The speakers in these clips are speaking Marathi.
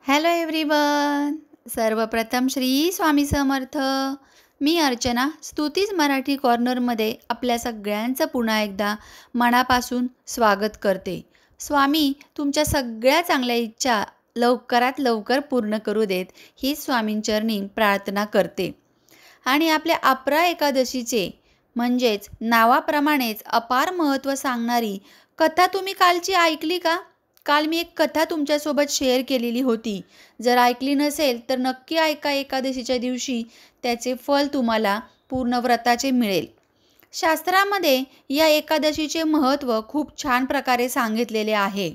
Hello everyone. सर्वप्रथम श्री स्वामी समर्थ. मी अर्चना स्तुतीज मराठी कॉर्नरमध्ये आपल्या सगळ्यांचं पुन्हा एकदा मनापासून स्वागत करते. स्वामी तुमच्या सगळ्या चांगल्या इच्छा लवकरात लवकर पूर्ण करू देत ही स्वामींचरणी प्रार्थना करते. आणि आपल्या अपरा एकादशीचे म्हणजेच नावाप्रमाणेच अपार महत्त्व सांगणारी कथा तुम्ही कालची ऐकली का? काल मी एक कथा तुमच्यासोबत शेअर केलेली होती. जर ऐकली नसेल तर नक्की ऐका. एकादशीच्या दिवशी त्याचे फल तुम्हाला पूर्ण व्रताचे मिळेल. शास्त्रामध्ये या एकादशीचे महत्त्व खूप छान प्रकारे सांगितलेले आहे.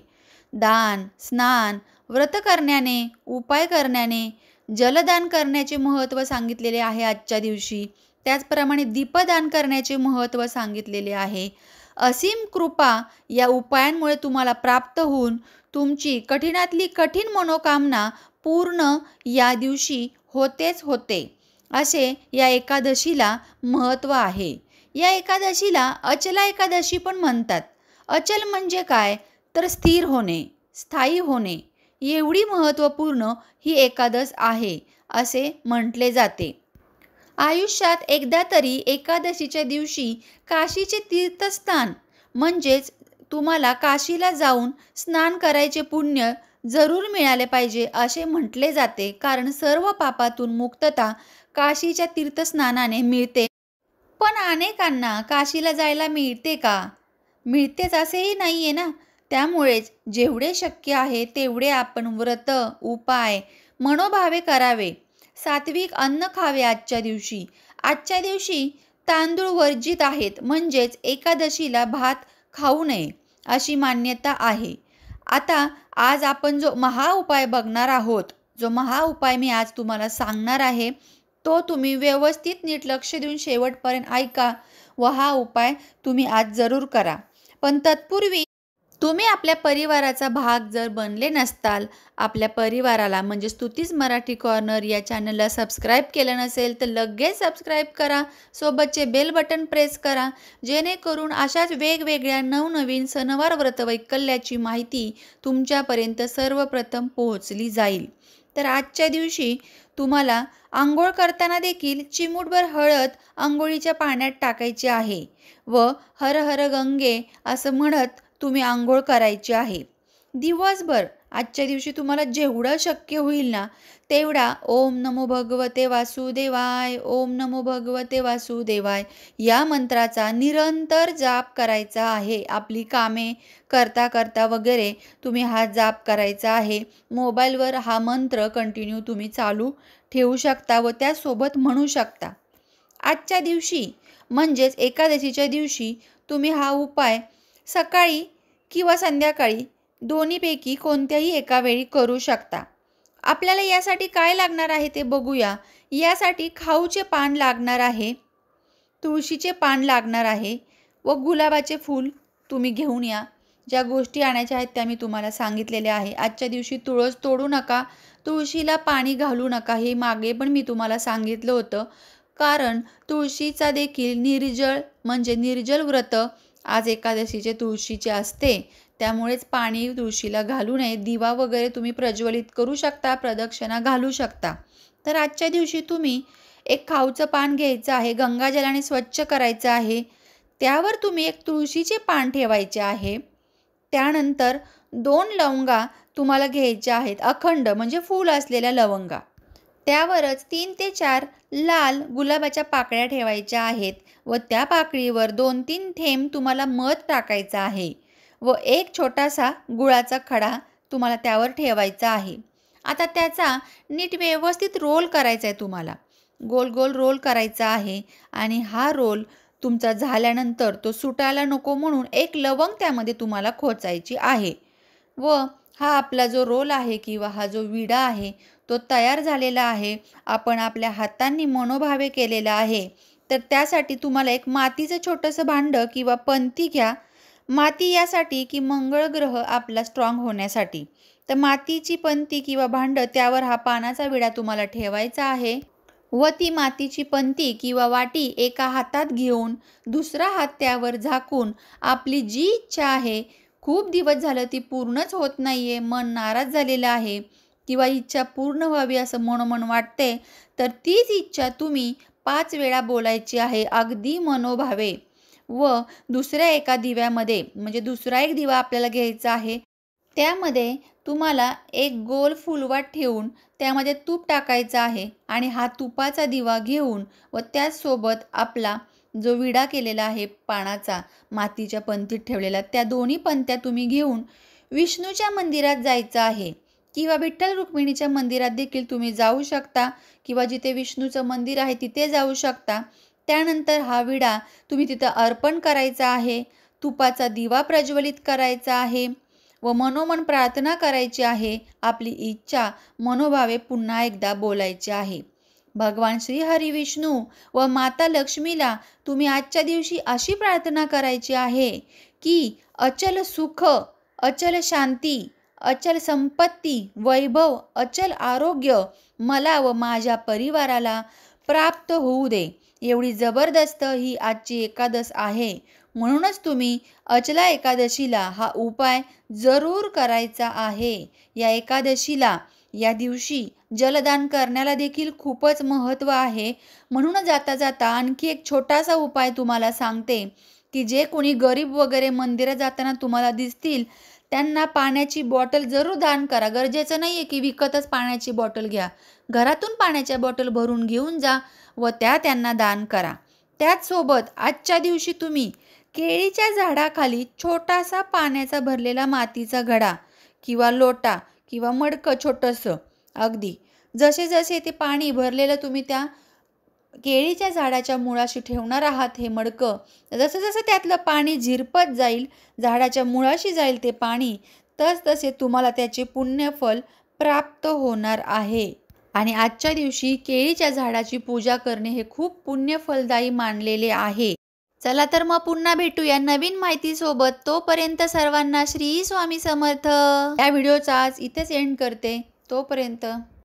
दान, स्नान, व्रत करण्याने, उपाय करण्याने, जलदान करण्याचे महत्त्व सांगितलेले आहे आजच्या दिवशी. त्याचप्रमाणे दीपदान करण्याचे महत्त्व सांगितलेले आहे. असीम कृपा या उपायांमुळे तुम्हाला प्राप्त होऊन तुमची कठीणातली कठीण मनोकामना पूर्ण या दिवशी होतेच होते, असे या एकादशीला महत्त्व आहे. या एकादशीला अचला एकादशी पण म्हणतात. अचल म्हणजे काय तर स्थिर होणे, स्थायी होणे, एवढी महत्त्वपूर्ण ही एकादश आहे असे म्हटले जाते. आयुष्यात एकदा तरी एकादशीच्या दिवशी काशीचे तीर्थस्थान म्हणजेच तुम्हाला काशीला जाऊन स्नान करायचे पुण्य जरूर मिळाले पाहिजे असे म्हटले जाते. कारण सर्व पापातून मुक्तता काशीच्या तीर्थस्नानाने मिळते. पण अनेकांना काशीला जायला मिळते का? मिळतेच असेही नाही आहे ना. त्यामुळेच जेवढे शक्य आहे तेवढे आपण व्रत, उपाय मनोभावे करावे. सात्विक अन्न खावे आजच्या दिवशी. आजच्या दिवशी तांदूळ वर्जित आहेत, म्हणजेच एकादशीला भात खाऊ नये अशी मान्यता आहे. आता आज आपण जो महाउपाय बघणार आहोत, जो महाउपाय मी आज तुम्हाला सांगणार आहे, तो तुम्ही व्यवस्थित नीट लक्ष देऊन शेवटपर्यंत ऐका व हा उपाय तुम्ही आज जरूर करा. पण तत्पूर्वी तुम्ही आपल्या परिवाराचा भाग जर बनले नसताल, आपल्या परिवाराला म्हणजे स्तुतीज मराठी कॉर्नर या चॅनलला सबस्क्राईब केलं नसेल तर लगेच सबस्क्राईब करा. सोबतचे बेल बटन प्रेस करा, जेणेकरून अशाच वेगवेगळ्या नवनवीन सणवार व्रतवैकल्याची माहिती तुमच्यापर्यंत सर्वप्रथम पोहोचली जाईल. तर आजच्या दिवशी तुम्हाला आंघोळ करताना देखील चिमूटभर हळद आंघोळीच्या पाण्यात टाकायची आहे व हर हर गंगे असं म्हणत तुम्ही आंघोळ करायची आहे. दिवसभर आजच्या दिवशी तुम्हाला जेवढं शक्य होईल ना तेवढा ओम नमो भगवते वासुदेवाय, ओम नमो भगवते वासुदेवाय या मंत्राचा निरंतर जाप करायचा आहे. आपली कामे करता करता वगैरे तुम्ही हा जाप करायचा आहे. मोबाईलवर हा मंत्र कंटिन्यू तुम्ही चालू ठेवू शकता व त्यासोबत म्हणू शकता. आजच्या दिवशी म्हणजेच एकादशीच्या दिवशी तुम्ही हा उपाय सकाळी किंवा संध्याकाळी दोन्हीपैकी कोणत्याही एका वेळी करू शकता. आपल्याला यासाठी काय लागणार आहे ते बघूया. यासाठी खाऊचे पान लागणार आहे, तुळशीचे पान लागणार आहे व गुलाबाचे फूल तुम्ही घेऊन या. ज्या गोष्टी आणायच्या आहेत त्या मी तुम्हाला सांगितलेल्या आहे. आजच्या दिवशी तुळस तोडू नका, तुळशीला पाणी घालू नका, हे मागे पण मी तुम्हाला सांगितलं होतं. कारण तुळशीचा देखील निर्जल व्रत आज एकादशीचे तुळशीचे असते. त्यामुळेच पाणी तुळशीला घालू नये. दिवा वगैरे तुम्ही प्रज्वलित करू शकता, प्रदक्षिणा घालू शकता. तर आजच्या दिवशी तुम्ही एक खाऊचं पान घ्यायचं आहे, गंगाजलाने स्वच्छ करायचं आहे. त्यावर तुम्ही एक तुळशीचे पान ठेवायचे आहे. त्यानंतर 2 लवंगा तुम्हाला घ्यायच्या आहेत, अखंड म्हणजे फूल असलेल्या लवंगा. त्यावरच 3 ते 4 लाल गुलाबाच्या पाकळ्या ठेवायच्या आहेत व त्या पाकळीवर 2-3 थेंब तुम्हाला मध टाकायचा आहे व एक छोटासा गुळाचा खडा तुम्हाला त्यावर ठेवायचा आहे. आता त्याचा नीट व्यवस्थित रोल करायचा आहे. तुम्हाला गोल गोल रोल करायचा आहे आणि हा रोल तुमचा झाल्यानंतर तो सुटायला नको म्हणून एक लवंग त्यामध्ये तुम्हाला खोचायची आहे व हा आपला जो रोल आहे किंवा हा जो विडा आहे तो तयार झालेला आहे. आपण आपल्या हातांनी मनोभावे केलेला आहे. तर त्यासाठी तुम्हाला एक मातीचं छोटंसं भांडं किंवा पंती घ्या. माती यासाठी की मंगळ ग्रह आपला स्ट्रॉंग होण्यासाठी. तर मातीची पंती किंवा भांडं त्यावर हा पानाचा विडा तुम्हाला ठेवायचा आहे व ती मातीची पंती किंवा वाटी एका हातात घेऊन दुसरा हात त्यावर झाकून आपली जी इच्छा आहे, खूप दिवस झालं ती पूर्णच होत नाहीये, मन नाराज झालेलं आहे, किंवा इच्छा पूर्ण व्हावी असं मनोमन वाटते, तर तीच इच्छा तुम्ही 5 वेळा बोलायची आहे अगदी मनोभावे. व दुसऱ्या एका दिव्यामध्ये म्हणजे दुसरा एक दिवा आपल्याला घ्यायचा आहे. त्यामध्ये तुम्हाला एक गोल फुलवात ठेवून त्यामध्ये तूप टाकायचं आहे आणि हा तुपाचा दिवा घेऊन व त्याचसोबत आपला जो विडा केलेला आहे पानाचा मातीच्या पंतीत ठेवलेला, त्या दोन्ही पंत्या तुम्ही घेऊन विष्णूच्या मंदिरात जायचं आहे किंवा विठ्ठल रुक्मिणीच्या मंदिरात देखील तुम्ही जाऊ शकता किंवा जिथे विष्णूचं मंदिर आहे तिथे जाऊ शकता. त्यानंतर हा विडा तुम्ही तिथं अर्पण करायचा आहे, तुपाचा दिवा प्रज्वलित करायचा आहे व मनोमन प्रार्थना करायची आहे. आपली इच्छा मनोभावे पुन्हा एकदा बोलायची आहे. भगवान श्री हरी विष्णू व माता लक्ष्मीला तुम्ही आजच्या दिवशी अशी प्रार्थना करायची आहे की अचल सुख, अचल शांती, अचल संपत्ती, वैभव, अचल आरोग्य मला व माझ्या परिवाराला प्राप्त होऊ दे. एवढी जबरदस्त ही आजची एकादश आहे. म्हणूनच तुम्ही अचला एकादशीला हा उपाय जरूर करायचा आहे. या एकादशीला या दिवशी जलदान करण्याला देखील खूपच महत्त्व आहे. म्हणून जाता जाता आणखी एक छोटासा उपाय तुम्हाला सांगते की जे कोणी गरीब वगैरे मंदिरात जाताना तुम्हाला दिसतील त्यांना पाण्याची बॉटल जरूर दान करा. गरजेचं नाही आहे की विकतच पाण्याची बॉटल घ्या. घरातून पाण्याच्या बॉटल भरून घेऊन जा व त्यांना दान करा. त्याचसोबत आजच्या दिवशी तुम्ही केळीच्या झाडाखाली छोटासा पाण्याचा भरलेला मातीचा घडा किंवा लोटा किंवा मडकं छोटंसं अगदी जसे जसे ते पाणी भरलेलं तुम्ही त्या केळीच्या झाडाच्या मुळाशी ठेवणार आहात हे मडकं, जसं जसं त्यातलं पाणी झिरपत जाईल, झाडाच्या मुळाशी जाईल ते पाणी, तसे तुम्हाला त्याचे पुण्यफल प्राप्त होणार आहे. आणि आजच्या दिवशी केळीच्या झाडाची पूजा करणे हे खूप पुण्यफलदायी मानलेले आहे. चला तर मग पुन्हा भेटूया नवीन माहितीसोबत. तोपर्यंत सर्वांना श्री स्वामी समर्थ. या व्हिडिओचा आज इथेच एंड करते. तोपर्यंत